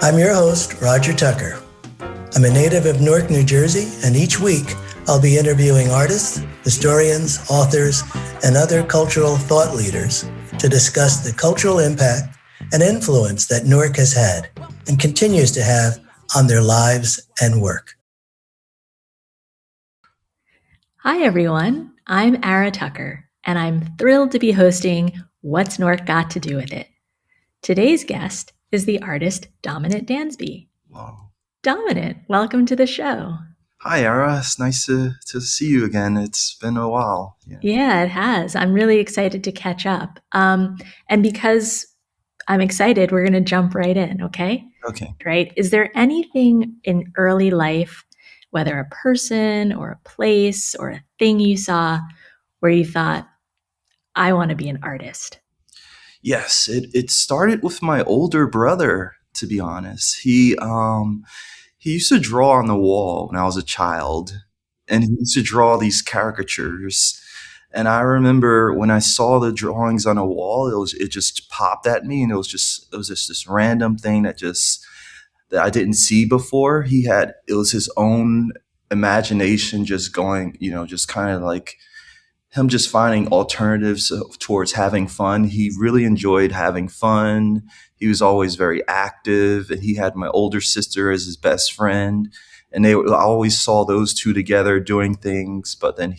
I'm your host, Roger Tucker. I'm a native of Newark, New Jersey, and each week I'll be interviewing artists, historians, authors, and other cultural thought leaders to discuss the cultural impact and influence that Newark has had and continues to have on their lives and work. Hi, everyone. I'm Ara Tucker, and I'm thrilled to be hosting What's Newark Got to Do with It? Today's guest is the artist Dominant Dansby. Wow. Dominant, welcome to the show. Hi, Ara. It's nice to see you again. It's been a while. Yeah, it has. I'm really excited to catch up. And because I'm excited, we're going to jump right in, okay? Okay. Right? Is there anything in early life, whether a person or a place or a thing you saw, where you thought, I want to be an artist? Yes, it started with my older brother, to be honest. He used to draw on the wall when I was a child, and he used to draw these caricatures. And I remember when I saw the drawings on a wall, it just popped at me, and it was just this random thing that I didn't see before. It was his own imagination just going, just kind of like him just finding alternatives towards having fun. He really enjoyed having fun. He was always very active, and he had my older sister as his best friend. And I always saw those two together doing things. But then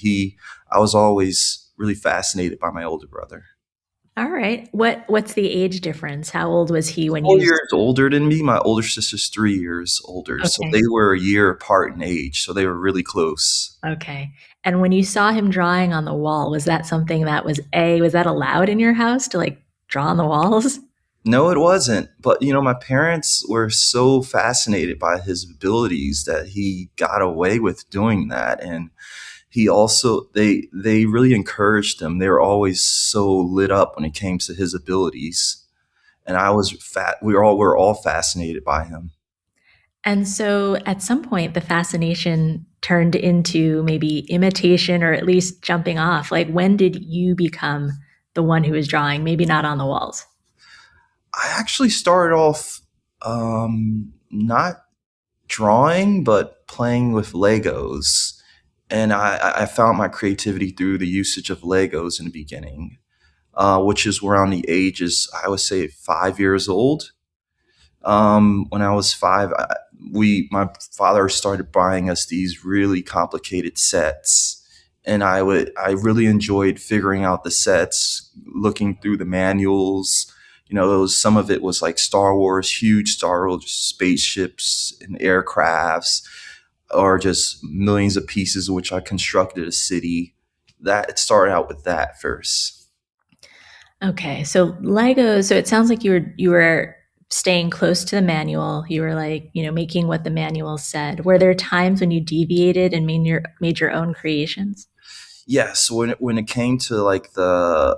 I was always really fascinated by my older brother. All right. What's the age difference? How old was he when 4 you? years older than me. My older sister's 3 years older. Okay. So they were a year apart in age. So they were really close. Okay. And when you saw him drawing on the wall, was that something that was that allowed in your house to like draw on the walls? No, it wasn't. But, my parents were so fascinated by his abilities that he got away with doing that. And he also, they really encouraged him. They were always so lit up when it came to his abilities. And we were all fascinated by him. And so at some point, the fascination turned into maybe imitation or at least jumping off. Like, when did you become the one who was drawing, maybe not on the walls? I actually started off not drawing, but playing with Legos. And I found my creativity through the usage of Legos in the beginning, which is around the ages, I would say, 5 years old. When I was 5, my father started buying us these really complicated sets. And I really enjoyed figuring out the sets, looking through the manuals. Some of it was like Star Wars, huge Star Wars spaceships and aircrafts, or just millions of pieces, which I constructed a city. That it started out with that first. Okay, so Legos. So it sounds like you were staying close to the manual. You were like, making what the manual said. Were there times when you deviated and made your own creations? Yes, when it came to like the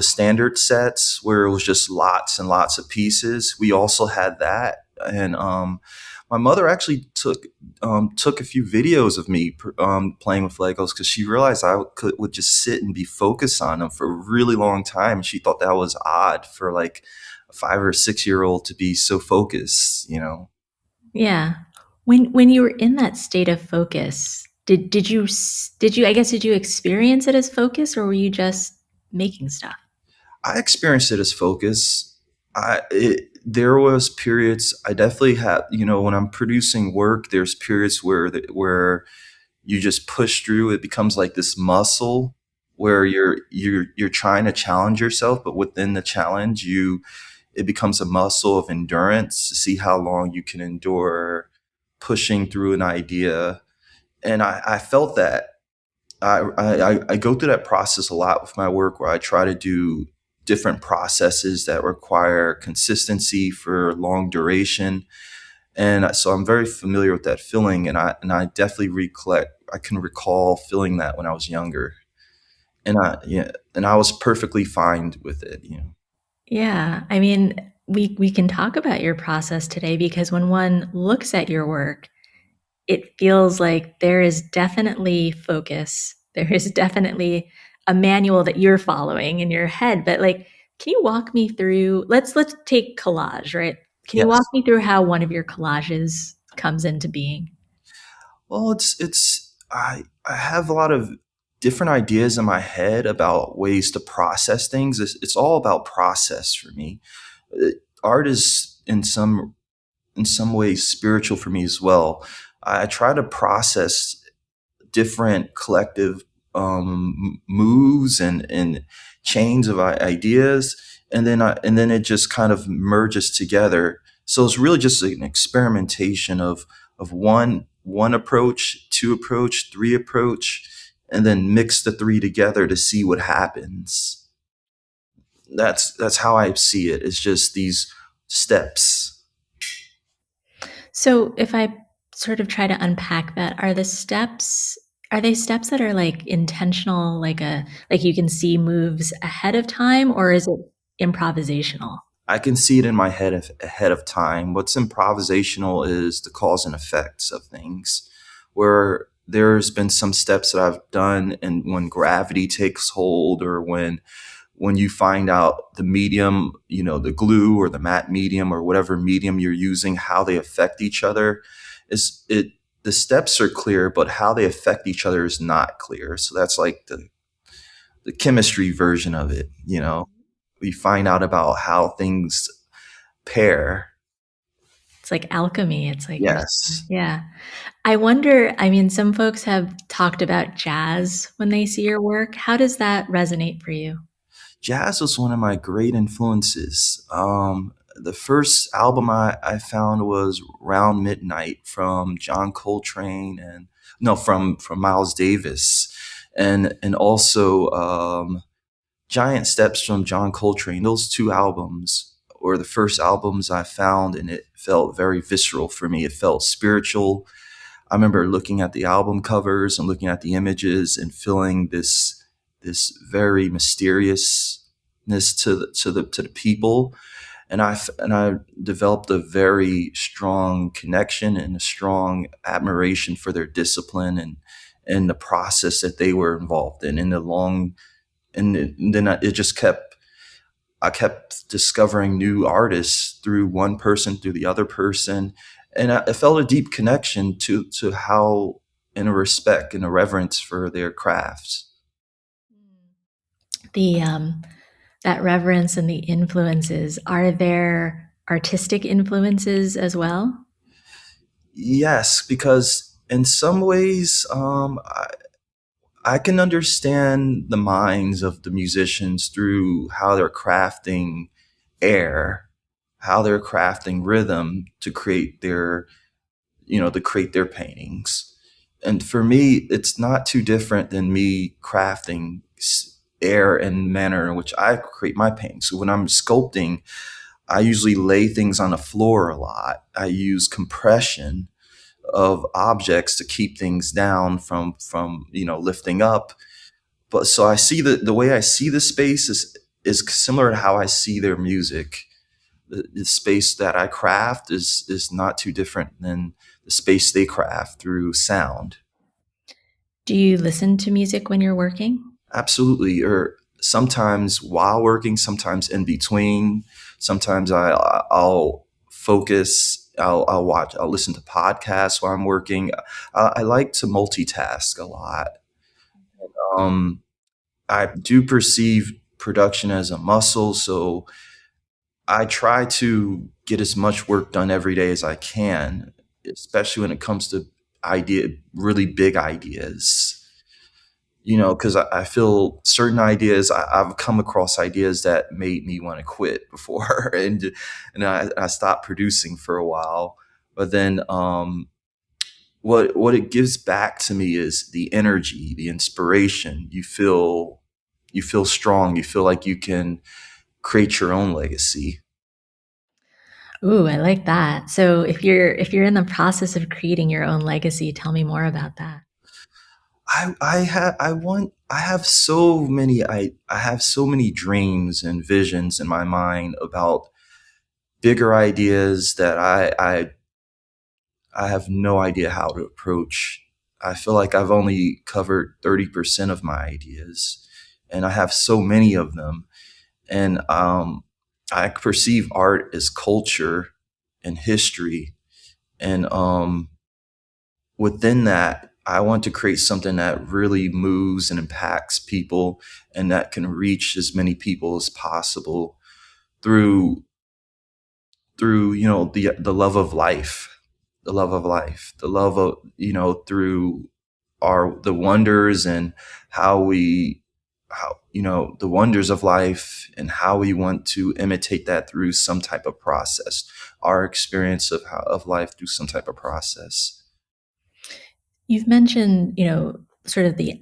standard sets where it was just lots and lots of pieces, we also had that. And my mother actually took a few videos of me playing with Legos, because she realized I would just sit and be focused on them for a really long time. She thought that was odd for like a 5 or 6 year old to be so focused. Yeah. When you were in that state of focus, did you experience it as focus, or were you just making stuff? I experienced it as focus. There was periods I definitely had, when I'm producing work, there's periods where you just push through. It becomes like this muscle where you're trying to challenge yourself, but within the challenge, it becomes a muscle of endurance to see how long you can endure pushing through an idea. And I felt that. I go through that process a lot with my work, where I try to do different processes that require consistency for long duration. And so I'm very familiar with that feeling. And I definitely I can recall feeling that when I was younger. And I was perfectly fine with it. Yeah. I mean, we can talk about your process today, because when one looks at your work, it feels like there is definitely focus. There is definitely a manual that you're following in your head. But like, can you walk me through, let's take collage, right? Can you walk Yes. me through how one of your collages comes into being? Well, I have a lot of different ideas in my head about ways to process things. It's all about process for me. Art is in some ways spiritual for me as well. I try to process different collective moves and chains of ideas, and then it just kind of merges together. So it's really just an experimentation of one approach, two approach, three approach, and then mix the three together to see what happens. That's how I see it. It's just these steps. So if I sort of try to unpack that, are they steps that are like intentional, like you can see moves ahead of time, or is it improvisational? I can see it in my head ahead of time. What's improvisational is the cause and effects of things, where there's been some steps that I've done, and when gravity takes hold, or when you find out the medium, the glue or the matte medium or whatever medium you're using, how they affect each other, is it. The steps are clear, but how they affect each other is not clear. So that's like the chemistry version of it. We find out about how things pair. It's like alchemy. It's like Yes. yeah. I wonder, I mean, some folks have talked about jazz when they see your work. How does that resonate for you? Jazz was one of my great influences. The first album I found was Round Midnight from John Coltrane, and no, from Miles Davis, and also Giant Steps from John Coltrane. Those two albums were the first albums I found, and it felt very visceral for me. It felt spiritual. I remember looking at the album covers and looking at the images and feeling this very mysteriousness to the people, and I developed a very strong connection and a strong admiration for their discipline and the process that they were involved in the long, and then it just kept. I kept discovering new artists through one person, through the other person, and I felt a deep connection to how, and a respect and a reverence for their crafts. The that reverence and the influences, are there artistic influences as well? Yes, because in some ways, I can understand the minds of the musicians through how they're crafting air, how they're crafting rhythm to create their paintings. And for me, it's not too different than me crafting air and manner in which I create my paintings. So when I'm sculpting, I usually lay things on the floor a lot. I use compression of objects to keep things down from lifting up. But so I see the way I see the space is similar to how I see their music. The space that I craft is not too different than the space they craft through sound. Do you listen to music when you're working? Absolutely. Or sometimes while working, sometimes in between. Sometimes I'll focus. I'll watch. I'll listen to podcasts while I'm working. I like to multitask a lot. Um, I do perceive production as a muscle, so I try to get as much work done every day as I can, especially when it comes to really big ideas. Because I feel certain ideas, I've come across ideas that made me want to quit before, and I stopped producing for a while. But then, what it gives back to me is the energy, the inspiration. You feel strong. You feel like you can create your own legacy. Ooh, I like that. So if you're in the process of creating your own legacy, tell me more about that. I have so many dreams and visions in my mind about bigger ideas that I have no idea how to approach. I feel like I've only covered 30% of my ideas, and I have so many of them. And I perceive art as culture, and history. And within that, I want to create something that really moves and impacts people and that can reach as many people as possible through the love of life, the love of life, the love of through the wonders and how the wonders of life and how we want to imitate that through some type of process, our experience of life through some type of process. You've mentioned, sort of the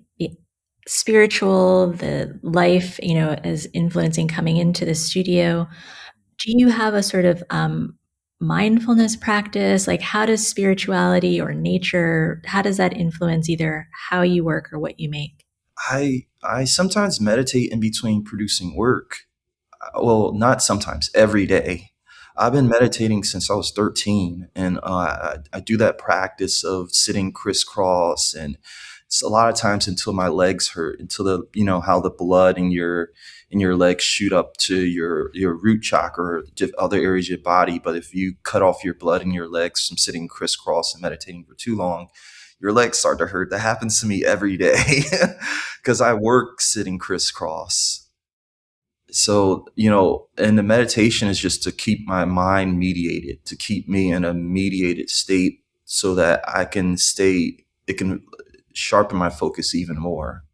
spiritual, the life, as influencing coming into the studio. Do you have a sort of mindfulness practice? Like, how does spirituality or nature, how does that influence either how you work or what you make? I sometimes meditate in between producing work. Well, not sometimes, every day. I've been meditating since I was 13, and I do that practice of sitting crisscross, and it's a lot of times until my legs hurt, until how the blood in your legs shoot up to your root chakra or other areas of your body. But if you cut off your blood in your legs from sitting crisscross and meditating for too long, your legs start to hurt. That happens to me every day because I work sitting crisscross. So, and the meditation is just to keep my mind mediated, to keep me in a mediated state so that it can sharpen my focus even more.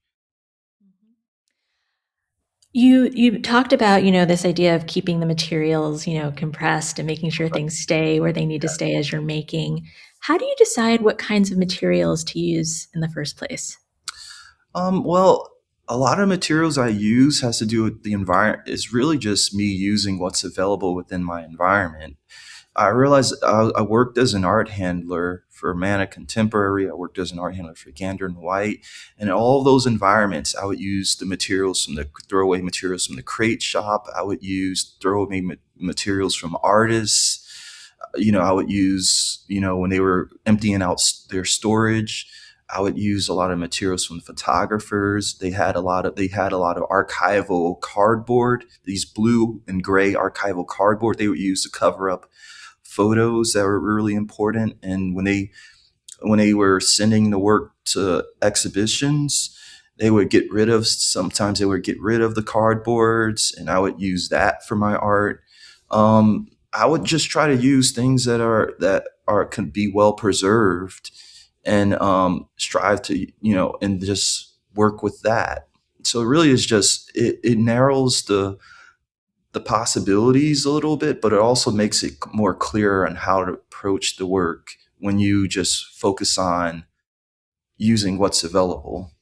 You talked about, this idea of keeping the materials, compressed and making sure things stay where they need to stay as you're making. How do you decide what kinds of materials to use in the first place? Well, a lot of materials I use has to do with the environment. It's really just me using what's available within my environment. I realized I worked as an art handler for Mana Contemporary. I worked as an art handler for Gander and White. And in all of those environments, I would use the materials from the throwaway materials from the crate shop. I would use throwaway materials from artists. I would use, when they were emptying out their storage, I would use a lot of materials from photographers. They had a lot of archival cardboard, these blue and gray archival cardboard they would use to cover up photos that were really important. And when they were sending the work to exhibitions, sometimes they would get rid of the cardboards, and I would use that for my art. I would just try to use things that can be well preserved, and strive to and just work with that. So it really is just it narrows the possibilities a little bit, but it also makes it more clear on how to approach the work when you just focus on using what's available.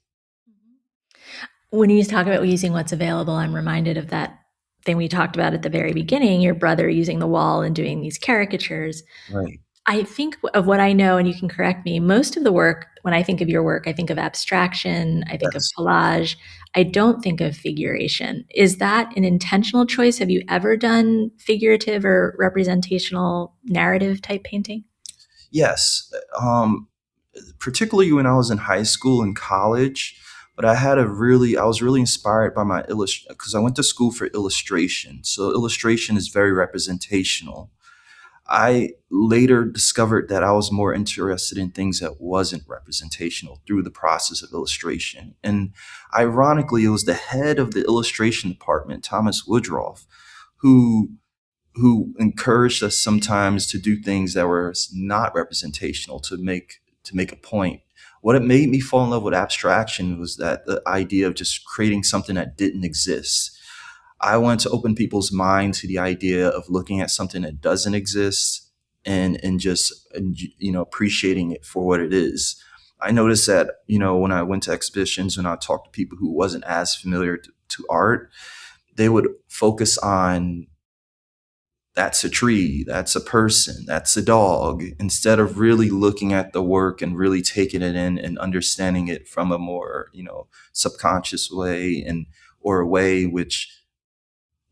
When you talk about using what's available, I'm reminded of that thing we talked about at the very beginning, your brother using the wall and doing these caricatures. Right. I think of what I know, and you can correct me, most of the work, when I think of your work, I think of abstraction, I think of Yes. collage. I don't think of figuration. Is that an intentional choice? Have you ever done figurative or representational narrative type painting? Yes. Particularly when I was in high school and college, but I was really inspired by my because I went to school for illustration. So illustration is very representational. I later discovered that I was more interested in things that wasn't representational through the process of illustration. And ironically, it was the head of the illustration department, Thomas Woodruff, who encouraged us sometimes to do things that were not representational to make a point. What it made me fall in love with abstraction was that the idea of just creating something that didn't exist. I wanted to open people's mind to the idea of looking at something that doesn't exist and just appreciating it for what it is. I noticed that when I went to exhibitions and I talked to people who wasn't as familiar to art, they would focus on that's a tree, that's a person, that's a dog, instead of really looking at the work and really taking it in and understanding it from a more subconscious way or a way which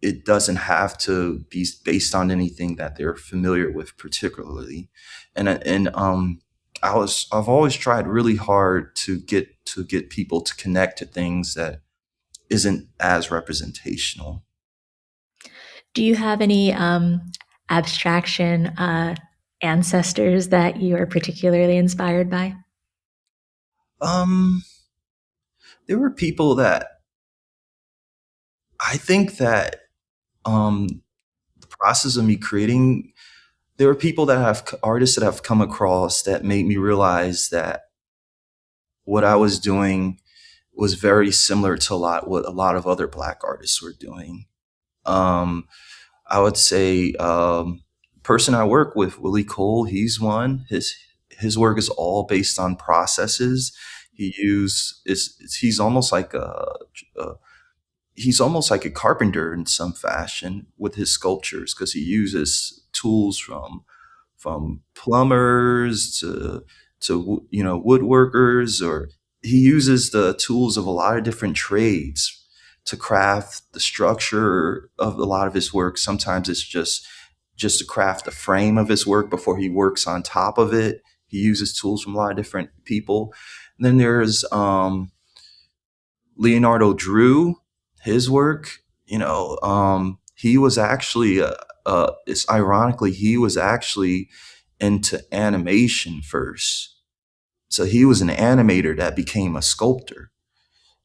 it doesn't have to be based on anything that they're familiar with particularly. I've always tried really hard to get people to connect to things that isn't as representational. Do you have any abstraction ancestors that you are particularly inspired by? There were people that I think that the process of me creating, there were people that have artists that I've come across that made me realize that what I was doing was very similar to what a lot of other Black artists were doing. Um, I would say person I work with, Willie Cole, he's one. His work is all based on processes. He's almost like a he's almost like a carpenter in some fashion with his sculptures because he uses tools from plumbers to woodworkers, or he uses the tools of a lot of different trades to craft the structure of a lot of his work. Sometimes it's just to craft the frame of his work before he works on top of it. He uses tools from a lot of different people. And then there's Leonardo Drew, his work. He was actually it's ironically, he was actually into animation first. So he was an animator that became a sculptor.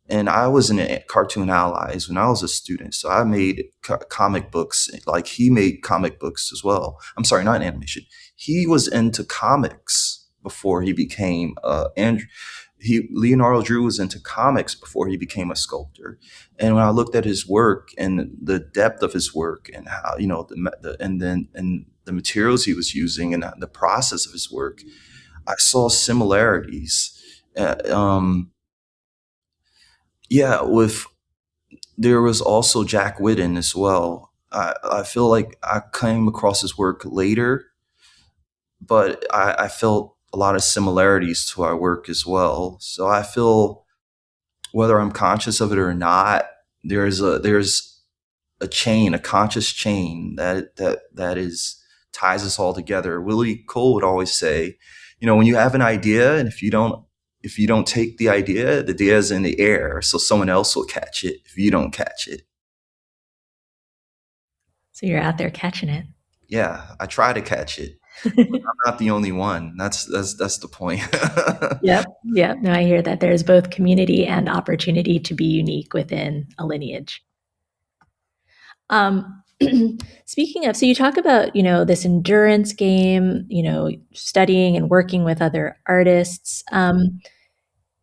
And I was in Cartoon Allies when I was a student. So I made comic books, like he made comic books as well. I'm sorry, not animation. He was into comics before he became Leonardo Drew was into comics before he became a sculptor. And when I looked at his work and the depth of his work and how, and the materials he was using and the process of his work, I saw similarities. Uh, um, with there was also Jack Whitten as well. I feel like I came across his work later, but I felt a lot of similarities to our work as well. So I feel, whether I'm conscious of it or not, there's a chain, a conscious chain that is ties us all together. Willie Cole would always say, when you have an idea, and if you don't take the idea is in the air, so someone else will catch it if you don't catch it. So you're out there catching it. Yeah, I try to catch it. I'm not the only one. That's the point. Yep. Yep. No, I hear that there's both community and opportunity to be unique within a lineage. Speaking of, so you talk about, this endurance game, studying and working with other artists.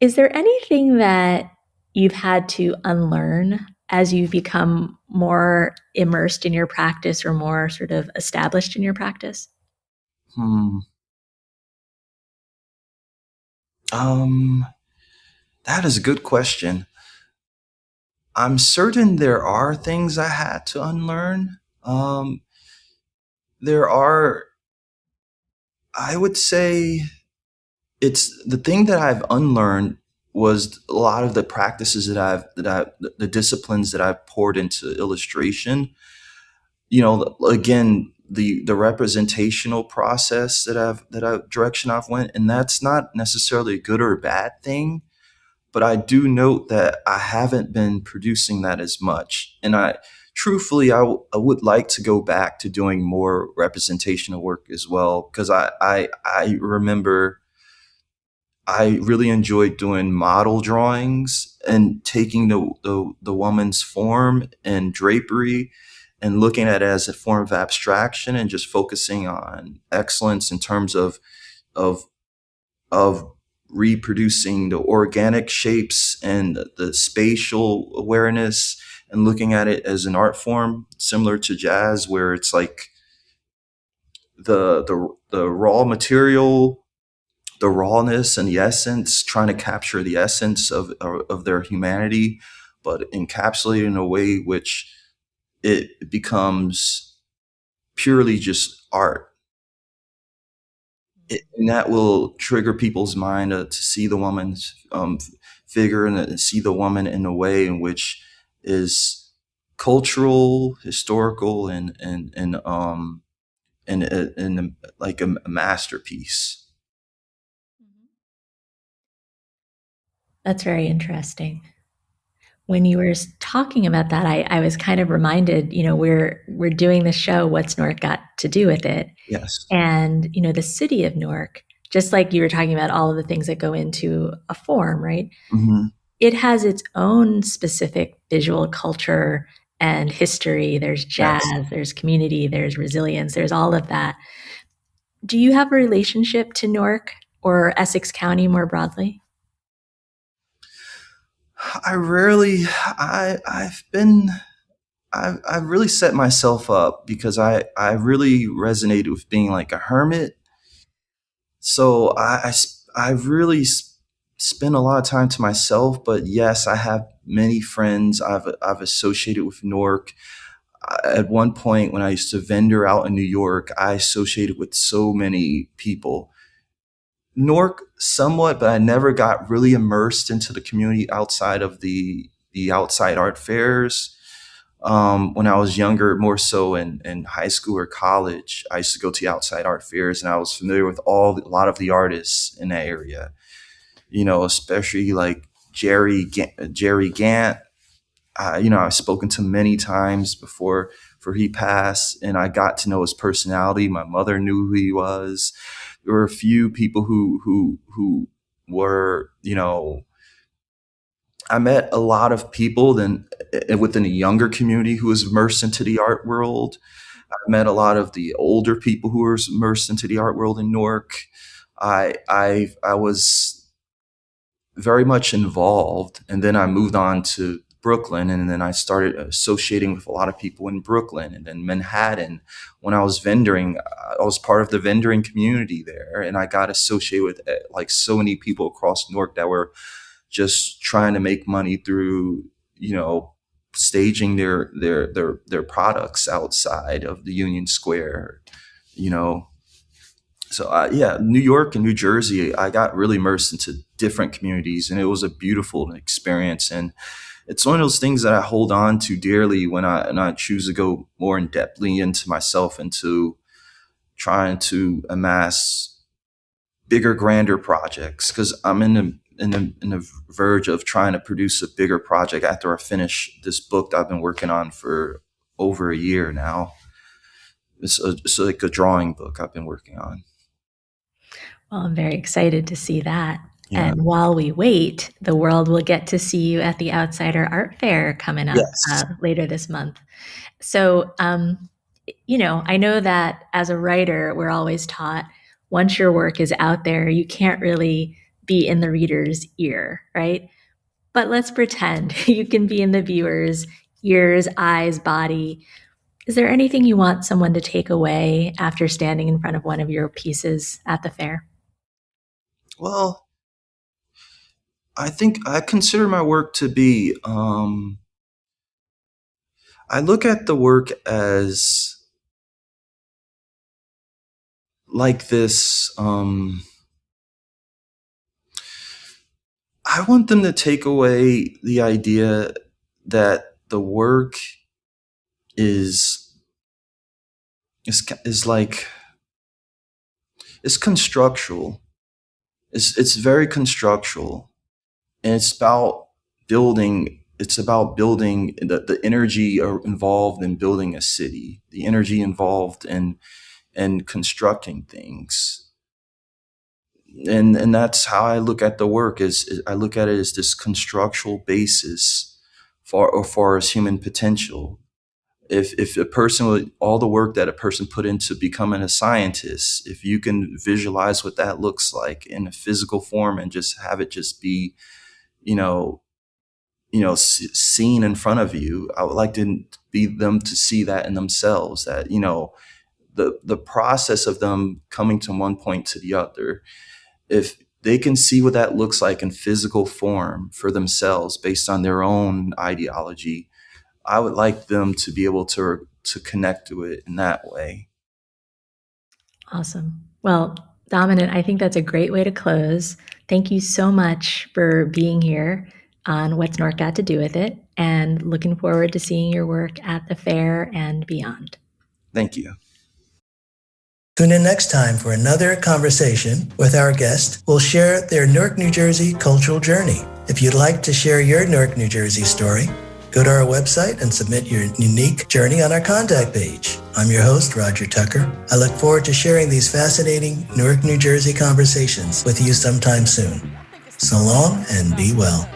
Is there anything that you've had to unlearn as you've become more immersed in your practice or more sort of established in your practice? That is a good question. I'm certain there are things I had to unlearn. There are, I would say, it's the thing that I've unlearned was a lot of the practices the disciplines that I've poured into illustration. Again, the representational process direction I've went, and that's not necessarily a good or a bad thing. But I do note that I haven't been producing that as much. And truthfully, I would like to go back to doing more representational work as well. Because I remember I really enjoyed doing model drawings and taking the woman's form and drapery and looking at it as a form of abstraction and just focusing on excellence in terms of of reproducing the organic shapes and the spatial awareness, and looking at it as an art form similar to jazz, where it's like the raw material, the rawness and the essence, trying to capture the essence of their humanity, but encapsulated in a way which it becomes purely just art. And that will trigger people's mind to see the woman's figure and see the woman in a way in which is cultural, historical, and like a masterpiece. That's very interesting. When you were talking about that, I was kind of reminded, we're doing the show, What's Newark Got to Do with It? Yes. And, the city of Newark, just like you were talking about all of the things that go into a form, right? Mm-hmm. It has its own specific visual culture and history. There's jazz, Yes. there's community, there's resilience, there's all of that. Do you have a relationship to Newark or Essex County more broadly? I've really set myself up because I really resonated with being like a hermit. So I really spend a lot of time to myself, but yes, I have many friends I've associated with Newark. At one point when I used to vendor out in New York, I associated with so many people. Newark somewhat, but I never got really immersed into the community outside of the outside art fairs. When I was younger, more so in high school or college, I used to go to the outside art fairs, and I was familiar with a lot of the artists in that area. Especially like Jerry Gant. I've spoken to many times before he passed, and I got to know his personality. My mother knew who he was. There were a few people who were, I met a lot of people then within a younger community who was immersed into the art world. I met a lot of the older people who were immersed into the art world in Newark. I was very much involved, and then I moved on to Brooklyn, and then I started associating with a lot of people in Brooklyn and then Manhattan. When I was vendoring, I was part of the vendoring community there, and I got associated with like so many people across Newark that were just trying to make money through, staging their products outside of the Union Square, So yeah, New York and New Jersey, I got really immersed into different communities, and it was a beautiful experience. And it's one of those things that I hold on to dearly when I choose to go more in depthly into myself, into trying to amass bigger, grander projects, because I'm in the verge of trying to produce a bigger project after I finish this book that I've been working on for over a year now. It's like a drawing book I've been working on. Well, I'm very excited to see that. Yeah. And while we wait, the world will get to see you at the Outsider Art Fair coming up Yes. later this month. So, I know that as a writer, we're always taught once your work is out there, you can't really be in the reader's ear, right? But let's pretend you can be in the viewer's ears, eyes, body. Is there anything you want someone to take away after standing in front of one of your pieces at the fair? Well, I think I consider my work to be, I look at the work as like this, I want them to take away the idea that the work is like, it's constructural. It's very constructural, and it's about building. It's about building the energy involved in building a city, the energy involved in constructing things. And that's how I look at the work. Is I look at it as this constructural basis for as human potential. If a person with all the work that a person put into becoming a scientist, if you can visualize what that looks like in a physical form and just have it just be, seen in front of you, I would like to be them to see that in themselves, that, the process of them coming to one point to the other, if they can see what that looks like in physical form for themselves based on their own ideology, I would like them to be able to connect to it in that way. Awesome. Well, Dominant, I think that's a great way to close. Thank you so much for being here on What's Newark Got to Do with It, and looking forward to seeing your work at the fair and beyond. Thank you. Tune in next time for another conversation with our guest who will share their Newark, New Jersey cultural journey. If you'd like to share your Newark, New Jersey story, go to our website and submit your unique journey on our contact page. I'm your host, Roger Tucker. I look forward to sharing these fascinating Newark, New Jersey conversations with you sometime soon. So long and be well.